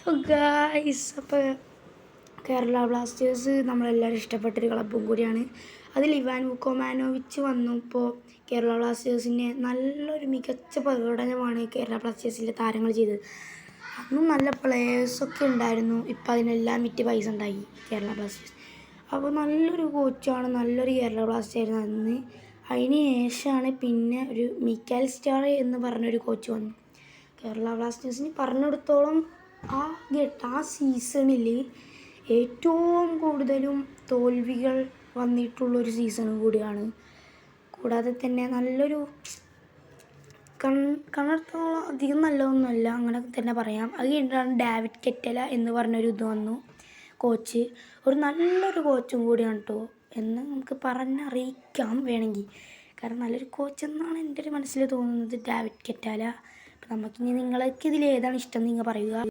Hello guys, അപ്പോൾ Kerala Blasters നമ്മളെല്ലാവരും ഇഷ്ടപ്പെട്ടൊരു ക്ലബ്ബും കൂടിയാണ്. അതിൽ ഇവാൻ വുക്കോമാനോവിച്ച് വന്നു. ഇപ്പോൾ കേരള ബ്ലാസ്റ്റേഴ്സിൻ്റെ നല്ലൊരു മികച്ച പ്രകടനമാണ് കേരള ബ്ലാസ്റ്റേഴ്സിലെ താരങ്ങൾ ചെയ്തത്. അന്നും നല്ല പ്ലേയേഴ്സൊക്കെ ഉണ്ടായിരുന്നു. ഇപ്പോൾ അതിനെല്ലാം വിറ്റ് പൈസ ഉണ്ടായി കേരള ബ്ലാസ്റ്റേഴ്സ്. അപ്പോൾ നല്ലൊരു കോച്ചാണ്, നല്ലൊരു കേരള ബ്ലാസ്റ്റേഴ്സ് അന്ന്. അതിന് ശേഷമാണ് പിന്നെ ഒരു മിക്കാൽ സ്റ്റാർ എന്ന് പറഞ്ഞൊരു കോച്ച് വന്നു. കേരള ബ്ലാസ്റ്റേഴ്സിന് പറഞ്ഞിടത്തോളം ആ സീസണിൽ ഏറ്റവും കൂടുതലും തോൽവികൾ വന്നിട്ടുള്ളൊരു സീസണും കൂടിയാണ്. കൂടാതെ തന്നെ നല്ലൊരു കണ്ണെടുത്തോളം അധികം നല്ലതൊന്നുമല്ല, അങ്ങനെ തന്നെ പറയാം. അത് കഴിഞ്ഞിട്ടാണ് ഡേവിഡ് കെറ്റല എന്ന് പറഞ്ഞൊരു ഇത് വന്നു കോച്ച്. ഒരു നല്ലൊരു കോച്ചും കൂടിയാണ് കേട്ടോ എന്ന് നമുക്ക് പറഞ്ഞറിയിക്കാം വേണമെങ്കിൽ. കാരണം നല്ലൊരു കോച്ച് എന്നാണ് എൻ്റെ ഒരു മനസ്സിൽ തോന്നുന്നത് ഡേവിഡ് കെറ്റാല. അപ്പം നമുക്കിനി നിങ്ങൾക്ക് ഇതിലേതാണ് ഇഷ്ടം നിങ്ങൾ പറയുക.